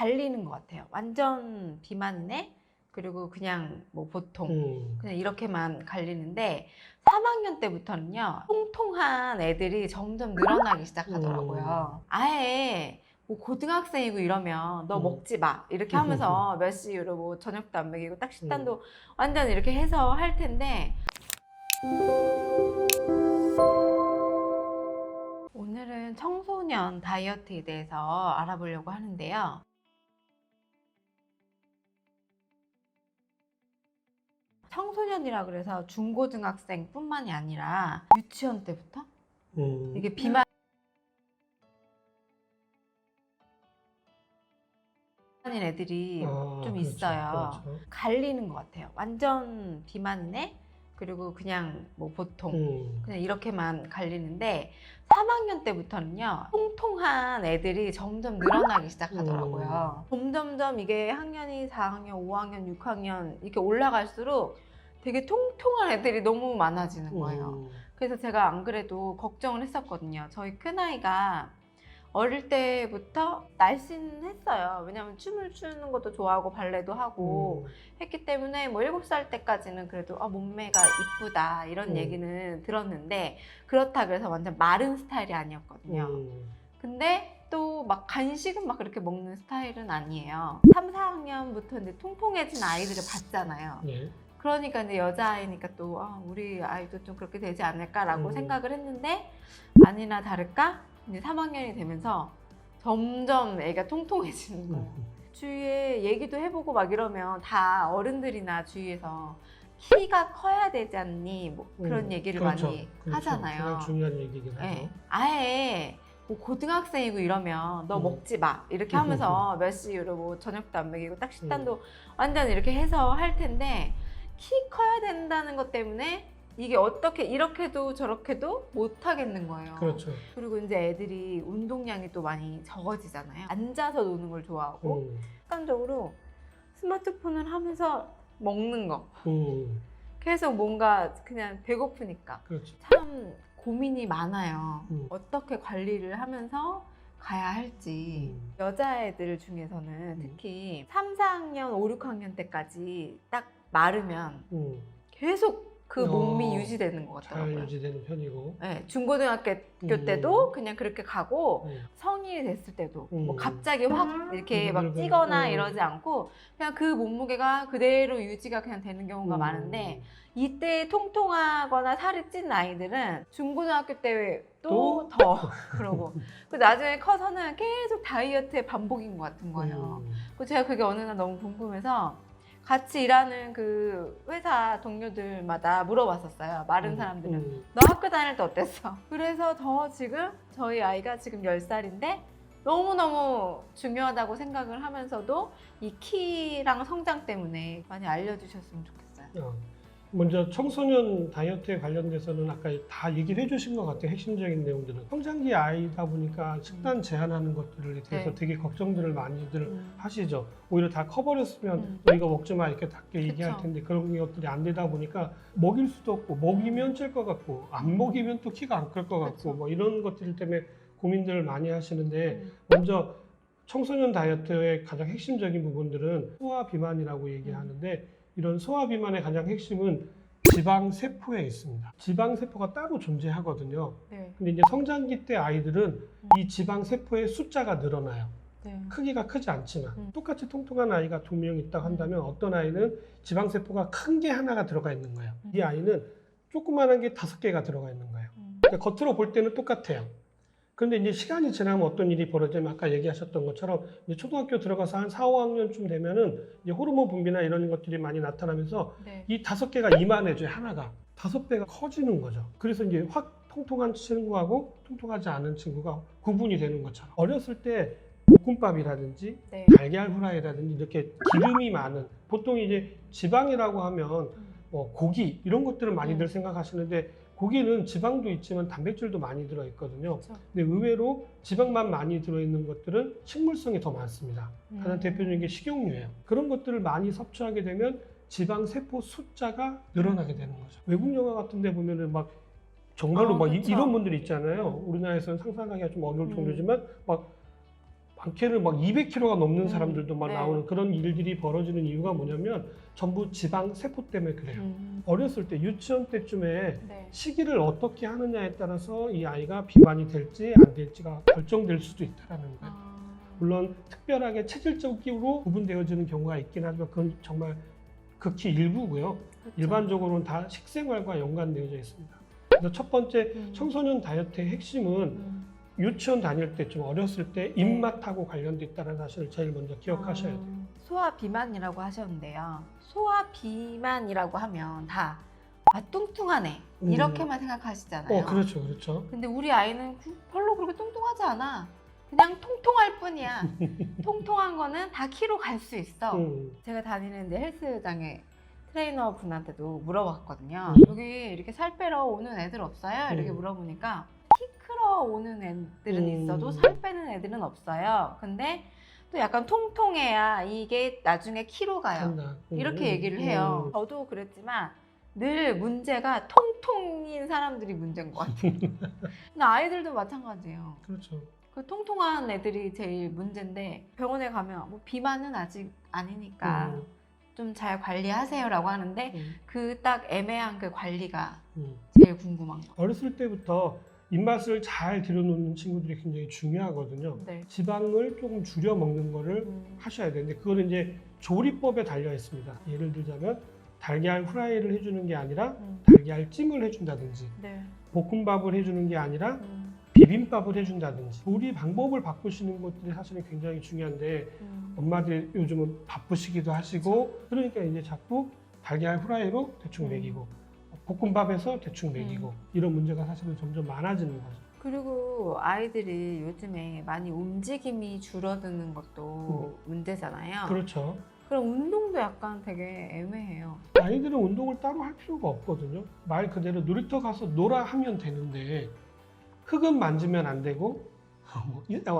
갈리는 것 같아요. 완전 비만이네? 그리고 그냥 뭐 보통 그냥 이렇게만 갈리는데 3학년 때부터는요 통통한 애들이 점점 늘어나기 시작하더라고요. 아예 뭐 고등학생이고 이러면 너 먹지 마 이렇게 하면서 몇 시 이후로 뭐 저녁도 안 먹이고 딱 식단도 완전 이렇게 해서 할 텐데 오늘은 청소년 다이어트에 대해서 알아보려고 하는데요. 청소년이라 그래서 중고등학생 뿐만이 아니라 유치원 때부터 이게 비만인 애들이 좀 그렇죠, 있어요. 그렇죠. 갈리는 것 같아요. 완전 비만이네? 그리고 그냥 뭐 보통 그냥 이렇게만 갈리는데 3학년 때부터는요 통통한 애들이 점점 늘어나기 시작하더라고요. 점점점 이게 학년이 4학년, 5학년, 6학년 이렇게 올라갈수록 되게 통통한 애들이 너무 많아지는 거예요. 그래서 제가 안 그래도 걱정을 했었거든요. 저희 큰아이가 어릴 때부터 날씬했어요. 왜냐면 춤을 추는 것도 좋아하고 발레도 하고 했기 때문에 뭐 7살 때까지는 그래도 몸매가 이쁘다 이런 얘기는 들었는데 그렇다 그래서 완전 마른 스타일이 아니었거든요. 근데 또 막 간식은 막 그렇게 먹는 스타일은 아니에요. 3, 4학년부터 이제 통통해진 아이들을 봤잖아요. 그러니까 이제 여자아이니까 또 우리 아이도 좀 그렇게 되지 않을까라고 생각을 했는데 아니나 다를까 이제 3학년이 되면서 점점 애가 통통해지는 거예요. 주위에 얘기도 해보고 막 이러면 다 어른들이나 주위에서 키가 커야 되지 않니? 뭐 그런 얘기를 그렇죠, 많이 그렇죠. 하잖아요. 가장 중요한 얘기긴 하죠. 네. 아예 뭐 고등학생이고 이러면 너 먹지 마 이렇게 하면서 몇 시 이후로 뭐 저녁도 안 먹이고 딱 식단도 완전 이렇게 해서 할 텐데 키 커야 된다는 것 때문에 이게 어떻게 이렇게도 저렇게도 못 하겠는 거예요. 그렇죠. 그리고 이제 애들이 운동량이 또 많이 적어지잖아요. 앉아서 노는 걸 좋아하고 습관적으로 스마트폰을 하면서 먹는 거. 계속 뭔가 그냥 배고프니까. 그렇죠. 참 고민이 많아요. 어떻게 관리를 하면서 가야 할지. 여자애들 중에서는 특히 3, 4학년, 5, 6학년 때까지 딱 마르면 계속 그 몸이 유지되는 것 같더라고요. 잘 유지되는 편이고. 네, 중고등학교 때도 그냥 그렇게 가고 성인이 됐을 때도 뭐 갑자기 확 이렇게 막 찌거나 이러지 않고 그냥 그 몸무게가 그대로 유지가 그냥 되는 경우가 많은데 이때 통통하거나 살이 찐 아이들은 중고등학교 때도 더 그러고 그 나중에 커서는 계속 다이어트의 반복인 것 같은 거예요. 제가 그게 어느 날 너무 궁금해서 같이 일하는 그 회사 동료들마다 물어봤었어요. 마른 사람들은 너 학교 다닐 때 어땠어? 그래서 더 지금 저희 아이가 지금 10살인데 너무너무 중요하다고 생각을 하면서도 이 키랑 성장 때문에 많이 알려주셨으면 좋겠어요. 먼저 청소년 다이어트에 관련돼서는 아까 다 얘기를 해주신 것 같아요. 핵심적인 내용들은. 성장기 아이다 보니까 식단 제한하는 것들에 대해서 되게 걱정들을 많이들 하시죠. 오히려 다 커버렸으면 너 이거 먹지 마 이렇게 닿게 얘기할 텐데 그런 것들이 안 되다 보니까 먹일 수도 없고 먹이면 찔 것 같고 안 먹이면 또 키가 안 클 것 같고 뭐 이런 것들 때문에 고민들을 많이 하시는데 먼저 청소년 다이어트의 가장 핵심적인 부분들은 소화 비만이라고 얘기하는데 이런 소화 비만의 가장 핵심은 지방 세포에 있습니다. 지방 세포가 따로 존재하거든요. 근데 이제 성장기 때 아이들은 이 지방 세포의 숫자가 늘어나요. 크기가 크지 않지만 똑같이 통통한 아이가 2명 있다고 한다면 어떤 아이는 지방 세포가 큰 게 하나가 들어가 있는 거예요. 이 아이는 조그만한 게 5개가 들어가 있는 거예요. 그러니까 겉으로 볼 때는 똑같아요. 그런데 이제 시간이 지나면 어떤 일이 벌어지면 아까 얘기하셨던 것처럼 이제 초등학교 들어가서 한 4, 5학년쯤 되면은 이제 호르몬 분비나 이런 것들이 많이 나타나면서 이 5개가 이만해져요. 하나가 5배가 커지는 거죠. 그래서 이제 확 통통한 친구하고 통통하지 않은 친구가 구분이 되는 것처럼 어렸을 때 볶음밥이라든지 달걀 후라이라든지 이렇게 기름이 많은 보통 이제 지방이라고 하면 뭐 고기 이런 것들을 많이들 생각하시는데 고기는 지방도 있지만 단백질도 많이 들어있거든요. 근데 의외로 지방만 많이 들어있는 것들은 식물성이 더 많습니다. 가장 대표적인 게 식용유예요. 그런 것들을 많이 섭취하게 되면 지방 세포 숫자가 늘어나게 되는 거죠. 외국 영화 같은 데 보면은 막 정말로 막 이런 분들 있잖아요. 우리나라에서는 상상하기가 좀 어려울 정도지만 막 많게는 막 200kg가 넘는 사람들도 막 네. 나오는 그런 일들이 벌어지는 이유가 뭐냐면 전부 지방 세포 때문에 그래요. 어렸을 때 유치원 때쯤에 네. 시기를 어떻게 하느냐에 따라서 이 아이가 비만이 될지 안 될지가 결정될 수도 있다는 거예요. 물론 특별하게 체질적으로 구분되어지는 경우가 있긴 하지만 그건 정말 극히 일부고요. 그렇죠. 일반적으로는 다 식생활과 연관되어져 있습니다. 그래서 첫 번째 청소년 다이어트의 핵심은 유치원 다닐 때 좀 어렸을 때 입맛하고 관련돼 있다는 사실을 제일 먼저 기억하셔야 돼요. 소화 비만이라고 하셨는데요. 소화 비만이라고 하면 다 뚱뚱한 애 이렇게만 생각하시잖아요. 그렇죠, 그렇죠. 근데 우리 아이는 별로 그렇게 뚱뚱하지 않아. 그냥 통통할 뿐이야. 통통한 거는 다 키로 갈 수 있어. 제가 다니는데 헬스장에 트레이너 분한테도 물어봤거든요. 여기 이렇게 살 빼러 오는 애들 없어요? 이렇게 물어보니까 키 크러 오는 애들은 있어도 살 빼는 애들은 없어요. 근데 또 약간 통통해야 이게 나중에 키로 가요. 이렇게 얘기를 해요. 저도 그랬지만 늘 문제가 통통인 사람들이 문제인 것 같아요. 근데 아이들도 마찬가지예요. 그렇죠. 그 통통한 애들이 제일 문제인데 병원에 가면 뭐 비만은 아직 아니니까 좀 잘 관리하세요라고 하는데 그 딱 애매한 그 관리가 제일 궁금한 거. 어렸을 때부터 입맛을 잘 들여놓는 친구들이 굉장히 중요하거든요. 네. 지방을 조금 줄여 먹는 거를 하셔야 되는데 그거는 이제 조리법에 달려 있습니다. 예를 들자면 달걀 후라이를 해주는 게 아니라 달걀 찜을 해준다든지 네. 볶음밥을 해주는 게 아니라 비빔밥을 해준다든지 조리 방법을 바꾸시는 것들이 사실은 굉장히 중요한데 엄마들 요즘은 바쁘시기도 하시고 그러니까 이제 자꾸 달걀 후라이로 대충 먹이고 볶음밥에서 대충 먹이고 이런 문제가 사실은 점점 많아지는 거죠. 그리고 아이들이 요즘에 많이 움직임이 줄어드는 것도 문제잖아요. 그렇죠. 그럼 운동도 약간 되게 애매해요. 아이들은 운동을 따로 할 필요가 없거든요. 말 그대로 놀이터 가서 놀아 하면 되는데 흙은 만지면 안 되고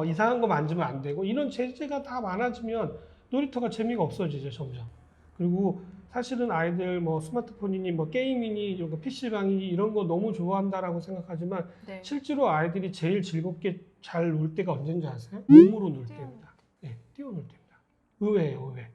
이상한 거 만지면 안 되고 이런 제재가 다 많아지면 놀이터가 재미가 없어지죠, 점점. 그리고 사실은 아이들 뭐 스마트폰이니 뭐 게임이니 이런 거 PC방이니 이런 거 너무 좋아한다라고 생각하지만 네. 실제로 아이들이 제일 즐겁게 잘 놀 때가 언제인지 아세요? 몸으로 놀 때입니다. 네, 뛰어놀 때입니다. 의외예요, 의외.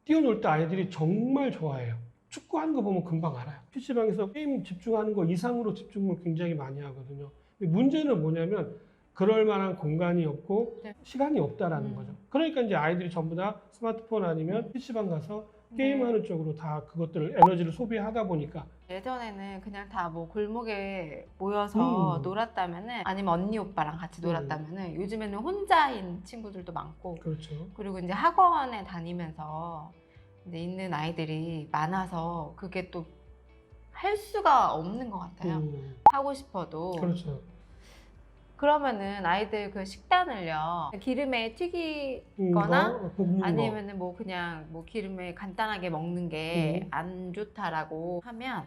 뛰어놀 때 아이들이 정말 좋아해요. 축구하는 거 보면 금방 알아요. PC방에서 게임 집중하는 거 이상으로 집중을 굉장히 많이 하거든요. 근데 문제는 뭐냐면 그럴 만한 공간이 없고 시간이 없다라는 거죠. 그러니까 이제 아이들이 전부 다 스마트폰 아니면 PC방 가서 게임하는 쪽으로 다 그것들을 에너지를 소비하다 보니까 예전에는 그냥 다 뭐 골목에 모여서 놀았다면은 아니면 언니 오빠랑 같이 놀았다면은 요즘에는 혼자인 친구들도 많고 그렇죠. 그리고 이제 학원에 다니면서 이제 있는 아이들이 많아서 그게 또 할 수가 없는 것 같아요. 하고 싶어도. 그렇죠. 그러면은 아이들 그 식단을요 기름에 튀기거나 아니면은 뭐 그냥 뭐 기름에 간단하게 먹는 게 안 좋다라고 하면